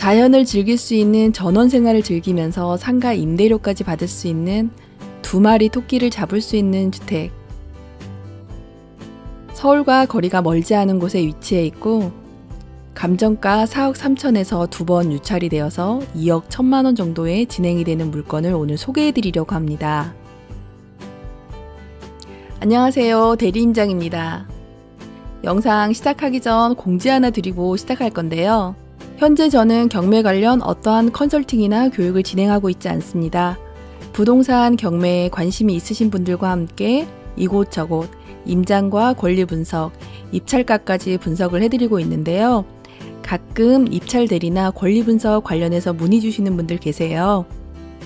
자연을 즐길 수 있는 전원생활을 즐기면서 상가 임대료까지 받을 수 있는 2마리 토끼를 잡을 수 있는 주택. 서울과 거리가 멀지 않은 곳에 위치해 있고 감정가 4억 3천에서 2번 유찰이 되어서 2억 1천만 원 정도에 진행이 되는 물건을 오늘 소개해 드리려고 합니다. 안녕하세요, 대리임장입니다. 영상 시작하기 전 공지 하나 드리고 시작할 건데요. 현재 저는 경매 관련 어떠한 컨설팅이나 교육을 진행하고 있지 않습니다. 부동산 경매에 관심이 있으신 분들과 함께 이곳저곳 임장과 권리 분석, 입찰가까지 분석을 해드리고 있는데요. 가끔 입찰 대리나 권리 분석 관련해서 문의 주시는 분들 계세요.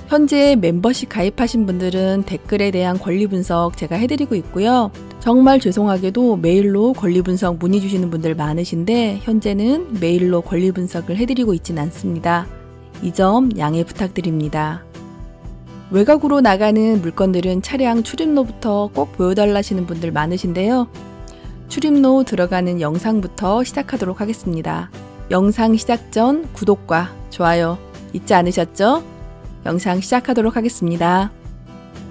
현재 멤버십 가입하신 분들은 댓글에 대한 권리 분석 제가 해드리고 있고요. 정말 죄송하게도 메일로 권리 분석 문의 주시는 분들 많으신데 현재는 메일로 권리 분석을 해드리고 있진 않습니다. 이 점 양해 부탁드립니다. 외곽으로 나가는 물건들은 차량 출입로부터 꼭 보여달라시는 분들 많으신데요. 출입로 들어가는 영상부터 시작하도록 하겠습니다. 영상 시작 전 구독과 좋아요 잊지 않으셨죠? 영상 시작하도록 하겠습니다.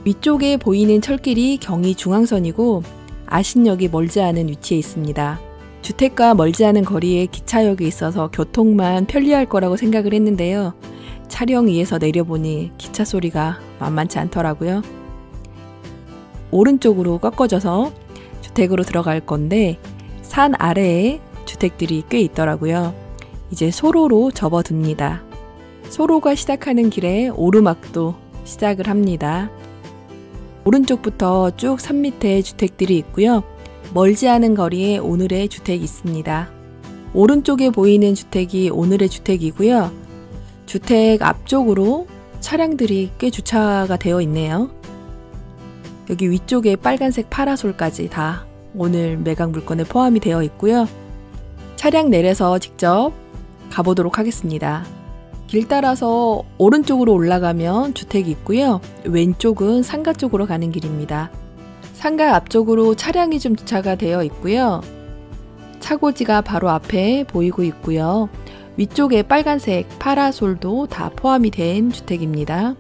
위쪽에 보이는 철길이 경의중앙선이고 아신역이 멀지 않은 위치에 있습니다. 주택과 멀지 않은 거리에 기차역이 있어서 교통만 편리할 거라고 생각을 했는데요. 차량 위에서 내려보니 기차 소리가 만만치 않더라고요. 오른쪽으로 꺾어져서 주택으로 들어갈 건데 산 아래에 주택들이 꽤 있더라고요. 이제 소로로 접어듭니다. 소로가 시작하는 길에 오르막도 시작을 합니다. 오른쪽부터 쭉 산 밑에 주택들이 있고요. 멀지 않은 거리에 오늘의 주택이 있습니다. 오른쪽에 보이는 주택이 오늘의 주택이고요. 주택 앞쪽으로 차량들이 꽤 주차가 되어 있네요. 여기 위쪽에 빨간색 파라솔까지 다 오늘 매각 물건에 포함이 되어 있고요. 차량 내려서 직접 가보도록 하겠습니다. 길 따라서 오른쪽으로 올라가면 주택이 있고요. 왼쪽은 상가 쪽으로 가는 길입니다. 상가 앞쪽으로 차량이 좀 주차가 되어 있고요. 차고지가 바로 앞에 보이고 있고요. 위쪽에 빨간색 파라솔도 다 포함이 된 주택입니다.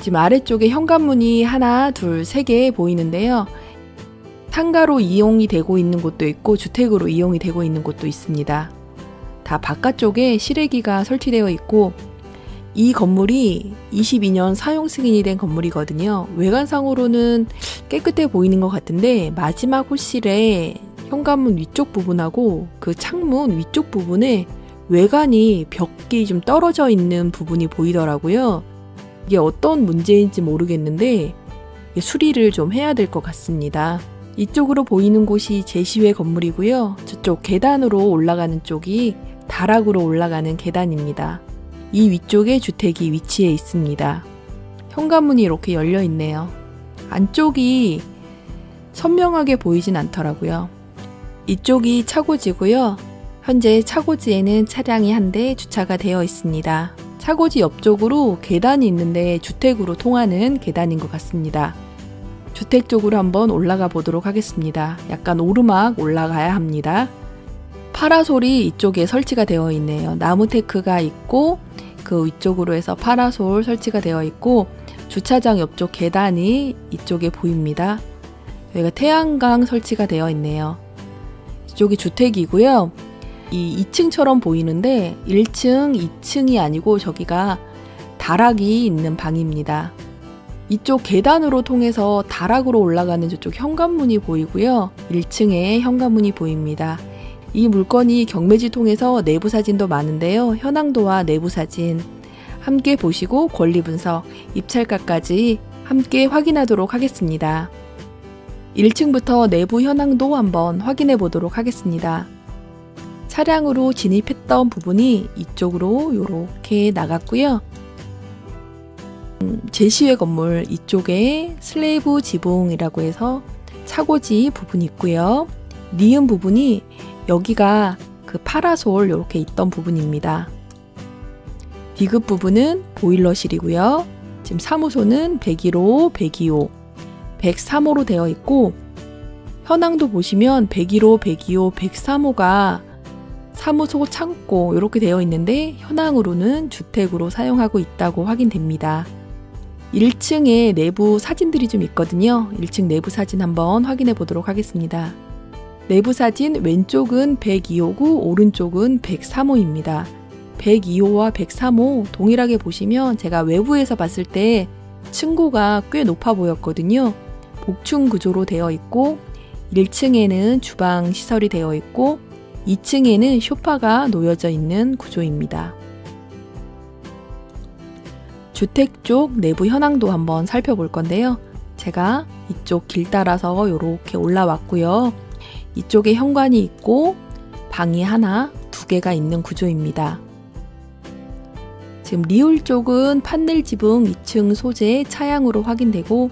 지금 아래쪽에 현관문이 하나, 둘, 세 개 보이는데요. 상가로 이용이 되고 있는 곳도 있고 주택으로 이용이 되고 있는 곳도 있습니다. 다 바깥쪽에 실외기가 설치되어 있고 이 건물이 22년 사용 승인이 된 건물이거든요. 외관상으로는 깨끗해 보이는 것 같은데 마지막 호실에 현관문 위쪽 부분하고 그 창문 위쪽 부분에 외관이 벽이 좀 떨어져 있는 부분이 보이더라고요. 이게 어떤 문제인지 모르겠는데 수리를 좀 해야 될 것 같습니다. 이쪽으로 보이는 곳이 제시외 건물이고요. 저쪽 계단으로 올라가는 쪽이 다락으로 올라가는 계단입니다. 이 위쪽에 주택이 위치해 있습니다. 현관문이 이렇게 열려 있네요. 안쪽이 선명하게 보이진 않더라고요. 이쪽이 차고지고요. 현재 차고지에는 차량이 한 대 주차가 되어 있습니다. 차고지 옆쪽으로 계단이 있는데 주택으로 통하는 계단인 것 같습니다. 주택 쪽으로 한번 올라가 보도록 하겠습니다. 약간 오르막 올라가야 합니다. 파라솔이 이쪽에 설치가 되어 있네요. 나무 테크가 있고 그 위쪽으로 해서 파라솔 설치가 되어 있고 주차장 옆쪽 계단이 이쪽에 보입니다. 여기가 태양광 설치가 되어 있네요. 이쪽이 주택이고요. 이 2층처럼 보이는데 1층, 2층이 아니고 저기가 다락이 있는 방입니다. 이쪽 계단으로 통해서 다락으로 올라가는 저쪽 현관문이 보이고요. 1층에 현관문이 보입니다. 이 물건이 경매지 통해서 내부 사진도 많은데요. 현황도와 내부 사진 함께 보시고 권리 분석, 입찰가까지 함께 확인하도록 하겠습니다. 1층부터 내부 현황도 한번 확인해 보도록 하겠습니다. 차량으로 진입했던 부분이 이쪽으로 이렇게 나갔고요. 제시외 건물 이쪽에 슬레이브 지붕이라고 해서 차고지 부분이 있고요. 니은 부분이 여기가 그 파라솔 이렇게 있던 부분입니다. D급 부분은 보일러실이고요. 지금 사무소는 101호, 102호, 103호로 되어 있고 현황도 보시면 101호, 102호, 103호가 사무소, 창고 이렇게 되어 있는데 현황으로는 주택으로 사용하고 있다고 확인됩니다. 1층에 내부 사진들이 좀 있거든요. 1층 내부 사진 한번 확인해 보도록 하겠습니다. 내부 사진 왼쪽은 102호고 오른쪽은 103호입니다. 102호와 103호 동일하게 보시면 제가 외부에서 봤을 때 층고가 꽤 높아 보였거든요. 복층 구조로 되어 있고 1층에는 주방 시설이 되어 있고 2층에는 소파가 놓여져 있는 구조입니다. 주택 쪽 내부 현황도 한번 살펴볼 건데요. 제가 이쪽 길 따라서 이렇게 올라왔고요. 이쪽에 현관이 있고 방이 하나, 두 개가 있는 구조입니다. 지금 리울 쪽은 판넬 지붕 2층 소재 차양으로 확인되고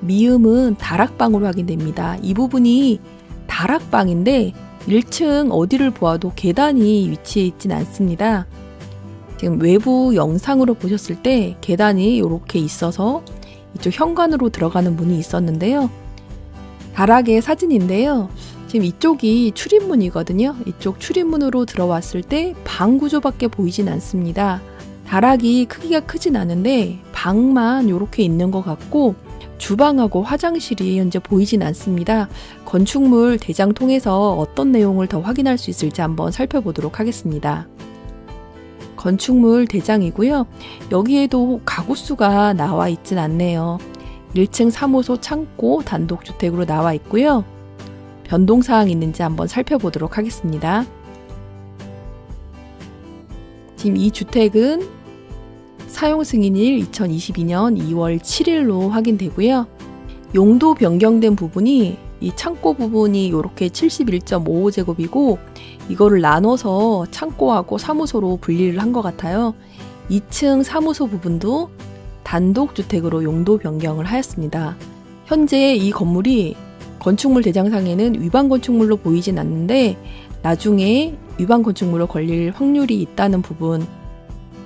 미음은 다락방으로 확인됩니다. 이 부분이 다락방인데 1층 어디를 보아도 계단이 위치해 있진 않습니다. 지금 외부 영상으로 보셨을 때 계단이 이렇게 있어서 이쪽 현관으로 들어가는 문이 있었는데요. 다락의 사진인데요. 지금 이쪽이 출입문이거든요. 이쪽 출입문으로 들어왔을 때 방 구조밖에 보이진 않습니다. 다락이 크기가 크진 않은데 방만 이렇게 있는 것 같고 주방하고 화장실이 현재 보이진 않습니다. 건축물 대장 통해서 어떤 내용을 더 확인할 수 있을지 한번 살펴보도록 하겠습니다. 건축물 대장이고요. 여기에도 가구수가 나와 있진 않네요. 1층 사무소 창고 단독주택으로 나와 있고요. 변동사항이 있는지 한번 살펴보도록 하겠습니다. 지금 이 주택은 사용 승인일 2022년 2월 7일로 확인되고요. 용도 변경된 부분이 이 창고 부분이 이렇게 71.55제곱이고 이거를 나눠서 창고하고 사무소로 분리를 한 것 같아요. 2층 사무소 부분도 단독주택으로 용도 변경을 하였습니다. 현재 이 건물이 건축물 대장상에는 위반 건축물로 보이진 않는데 나중에 위반 건축물로 걸릴 확률이 있다는 부분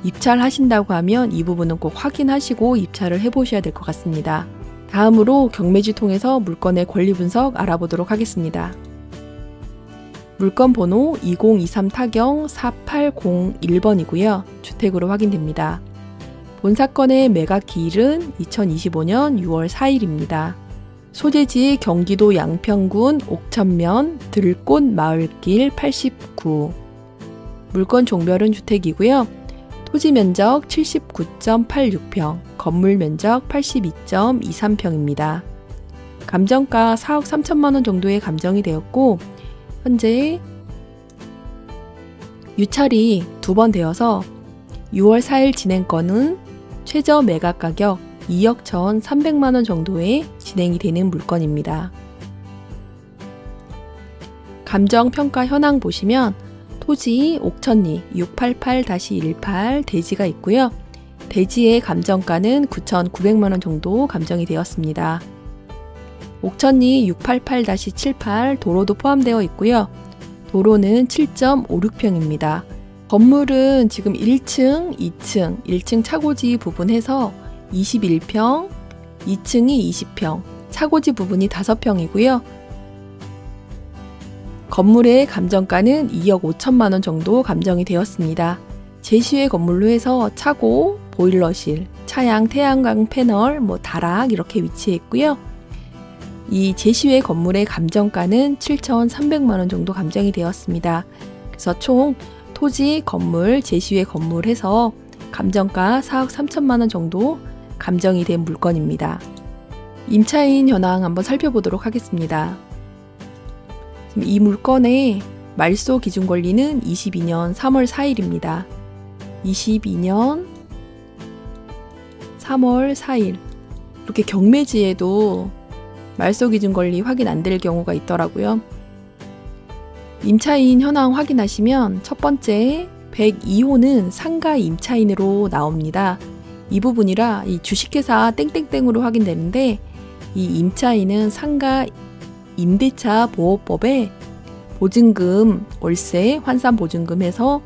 입찰하신다고 하면 이 부분은 꼭 확인하시고 입찰을 해보셔야 될 것 같습니다. 다음으로 경매지 통해서 물건의 권리 분석 알아보도록 하겠습니다. 물건 번호 2023 타경 4801번이고요. 주택으로 확인됩니다. 본 사건의 매각 기일은 2025년 6월 4일입니다. 소재지 경기도 양평군 옥천면 들꽃 마을길 89. 물건 종별은 주택이고요. 토지 면적 79.86평, 건물 면적 82.23평입니다. 감정가 4억 3천만 원 정도에 감정이 되었고 현재 유찰이 2번 되어서 6월 4일 진행건은 최저 매각 가격 2억 1,300만 원 정도에 진행이 되는 물건입니다. 감정평가 현황 보시면 토지 옥천리 688-18 대지가 있고요. 대지의 감정가는 9,900만 원 정도 감정이 되었습니다. 옥천리 688-78 도로도 포함되어 있고요. 도로는 7.56평입니다. 건물은 지금 1층, 2층, 1층 차고지 부분 해서 21평, 2층이 20평, 차고지 부분이 5평이고요. 건물의 감정가는 2억 5천만 원 정도 감정이 되었습니다. 제시의 건물로 해서 차고, 보일러실, 차양, 태양광 패널, 다락 이렇게 위치해 있고요. 이 제시의 건물의 감정가는 7,300만 원 정도 감정이 되었습니다. 그래서 총 토지, 건물, 제시의 건물 해서 감정가 4억 3천만 원 정도 감정이 된 물건입니다. 임차인 현황 한번 살펴보도록 하겠습니다. 지금 이 물건의 말소 기준 권리는 22년 3월 4일입니다. 22년 3월 4일 이렇게 경매지에도 말소 기준 권리 확인 안 될 경우가 있더라고요. 임차인 현황 확인하시면 첫 번째 102호는 상가 임차인으로 나옵니다. 이 부분이라 이 주식회사 땡땡땡으로 확인되는데 이 임차인은 상가 임대차 보호법에 보증금, 월세, 환산 보증금 해서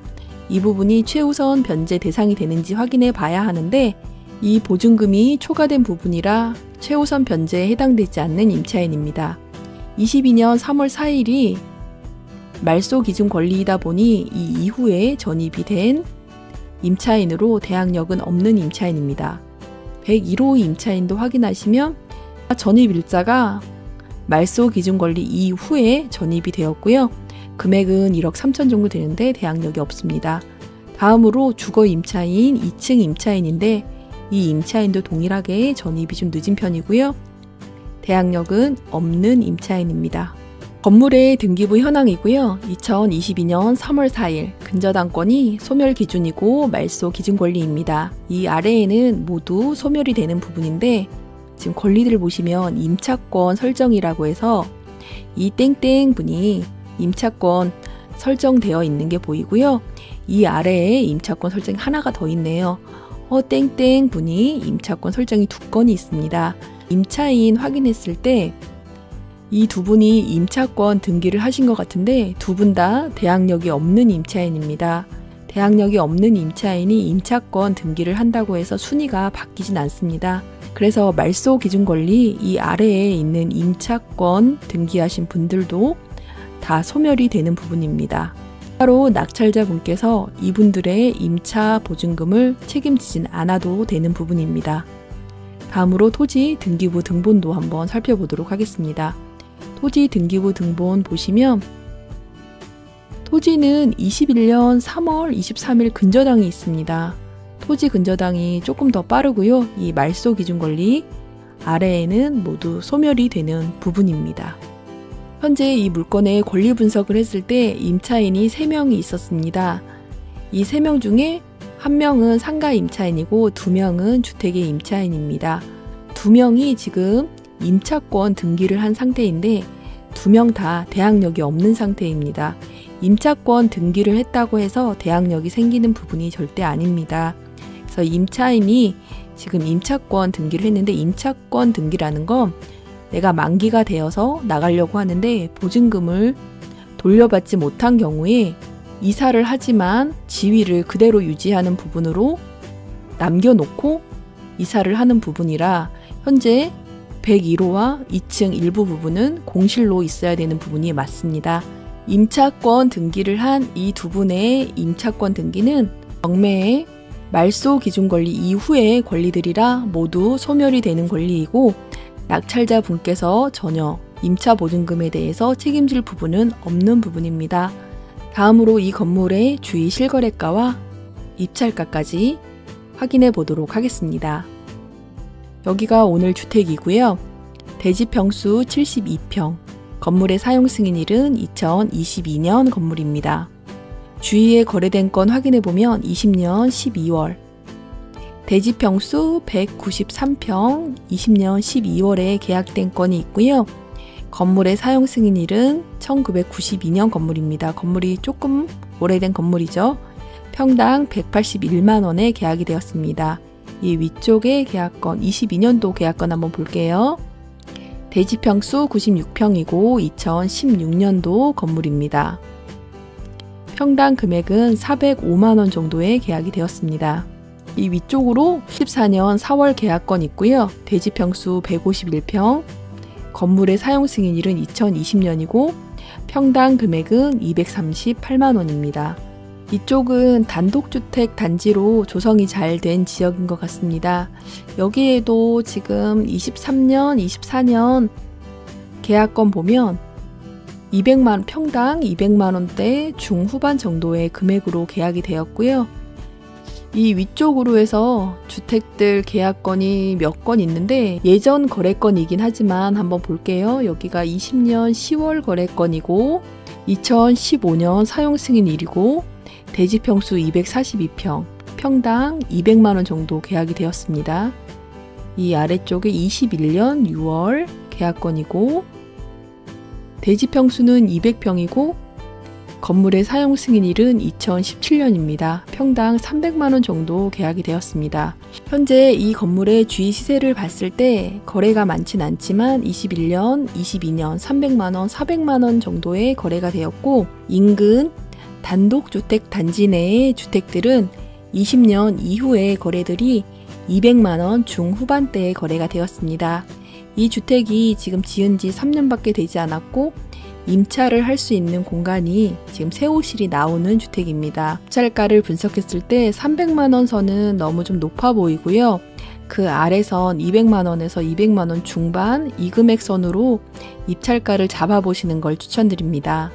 이 부분이 최우선 변제 대상이 되는지 확인해 봐야 하는데 이 보증금이 초과된 부분이라 최우선 변제에 해당되지 않는 임차인입니다. 22년 3월 4일이 말소 기준 권리이다 보니 이 이후에 전입이 된 임차인으로 대항력은 없는 임차인입니다. 101호 임차인도 확인하시면 전입 일자가 말소 기준 권리 이후에 전입이 되었고요. 금액은 1억 3천 정도 되는데 대항력이 없습니다. 다음으로 주거 임차인 2층 임차인인데 이 임차인도 동일하게 전입이 좀 늦은 편이고요. 대항력은 없는 임차인입니다. 건물의 등기부 현황이고요. 2022년 3월 4일 근저당권이 소멸 기준이고 말소 기준 권리입니다. 이 아래에는 모두 소멸이 되는 부분인데 지금 권리들을 보시면 임차권 설정이라고 해서 이 땡땡 분이 임차권 설정되어 있는 게 보이고요. 이 아래에 임차권 설정이 하나가 더 있네요. 땡땡 분이 임차권 설정이 2건이 있습니다. 임차인 확인했을 때 이 두 분이 임차권 등기를 하신 것 같은데 두 분 다 대항력이 없는 임차인입니다. 대항력이 없는 임차인이 임차권 등기를 한다고 해서 순위가 바뀌진 않습니다. 그래서 말소 기준 권리 이 아래에 있는 임차권 등기하신 분들도 다 소멸이 되는 부분입니다. 따로 낙찰자 분께서 이분들의 임차 보증금을 책임지진 않아도 되는 부분입니다. 다음으로 토지 등기부 등본도 한번 살펴보도록 하겠습니다. 토지 등기부 등본 보시면 토지는 21년 3월 23일 근저당이 있습니다. 토지 근저당이 조금 더 빠르고요. 이 말소 기준 권리 아래에는 모두 소멸이 되는 부분입니다. 현재 이 물건의 권리 분석을 했을 때 임차인이 3명이 있었습니다. 이 3명 중에 1명은 상가 임차인이고 2명은 주택의 임차인입니다. 2명이 지금 임차권 등기를 한 상태인데 2명 다 대항력이 없는 상태입니다. 임차권 등기를 했다고 해서 대항력이 생기는 부분이 절대 아닙니다. 그래서 임차인이 지금 임차권 등기를 했는데 임차권 등기라는 건 내가 만기가 되어서 나가려고 하는데 보증금을 돌려받지 못한 경우에 이사를 하지만 지위를 그대로 유지하는 부분으로 남겨놓고 이사를 하는 부분이라 현재 101호와 2층 일부 부분은 공실로 있어야 되는 부분이 맞습니다. 임차권 등기를 한 이 두 분의 임차권 등기는 경매의 말소 기준 권리 이후의 권리들이라 모두 소멸이 되는 권리이고 낙찰자 분께서 전혀 임차 보증금에 대해서 책임질 부분은 없는 부분입니다. 다음으로 이 건물의 주위 실거래가와 입찰가까지 확인해 보도록 하겠습니다. 여기가 오늘 주택이고요. 대지평수 72평, 건물의 사용 승인일은 2022년 건물입니다. 주위에 거래된 건 확인해 보면 20년 12월, 대지평수 193평, 20년 12월에 계약된 건이 있고요. 건물의 사용 승인일은 1992년 건물입니다. 건물이 조금 오래된 건물이죠. 평당 181만 원에 계약이 되었습니다. 이 위쪽에 계약건 22년도 계약건 한번 볼게요. 대지평수 96평이고 2016년도 건물입니다. 평당 금액은 405만 원 정도에 계약이 되었습니다. 이 위쪽으로 14년 4월 계약건 있고요. 대지평수 151평, 건물의 사용 승인일은 2020년이고 평당 금액은 238만 원입니다. 이쪽은 단독주택 단지로 조성이 잘 된 지역인 것 같습니다. 여기에도 지금 23년, 24년 계약건 보면 평당 200만 원대 중후반 정도의 금액으로 계약이 되었고요. 이 위쪽으로 해서 주택들 계약건이 몇 건 있는데 예전 거래건이긴 하지만 한번 볼게요. 여기가 20년 10월 거래건이고 2015년 사용 승인일이고 대지평수 242평, 평당 200만 원 정도 계약이 되었습니다. 이 아래쪽에 21년 6월 계약건이고 대지평수는 200평이고 건물의 사용 승인일은 2017년입니다. 평당 300만 원 정도 계약이 되었습니다. 현재 이 건물의 주위 시세를 봤을 때 거래가 많진 않지만 21년, 22년 300만 원, 400만 원 정도의 거래가 되었고 인근 단독주택 단지 내의 주택들은 20년 이후의 거래들이 200만 원 중후반대의 거래가 되었습니다. 이 주택이 지금 지은 지 3년밖에 되지 않았고 임차를 할 수 있는 공간이 지금 세호실이 나오는 주택입니다. 입찰가를 분석했을 때 300만 원 선은 너무 좀 높아 보이고요. 그 아래선 200만 원에서 200만 원 중반 이 금액선으로 입찰가를 잡아보시는 걸 추천드립니다.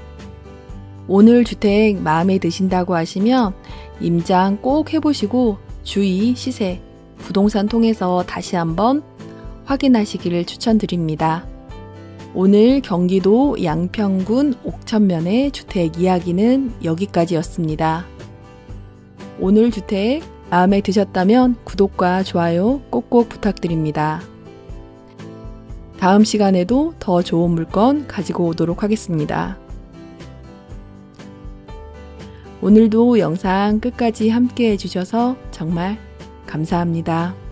오늘 주택 마음에 드신다고 하시면 임장 꼭 해보시고 주위 시세, 부동산 통해서 다시 한번 확인하시기를 추천드립니다. 오늘 경기도 양평군 옥천면의 주택 이야기는 여기까지였습니다. 오늘 주택 마음에 드셨다면 구독과 좋아요 꼭꼭 부탁드립니다. 다음 시간에도 더 좋은 물건 가지고 오도록 하겠습니다. 오늘도 영상 끝까지 함께 해주셔서 정말 감사합니다.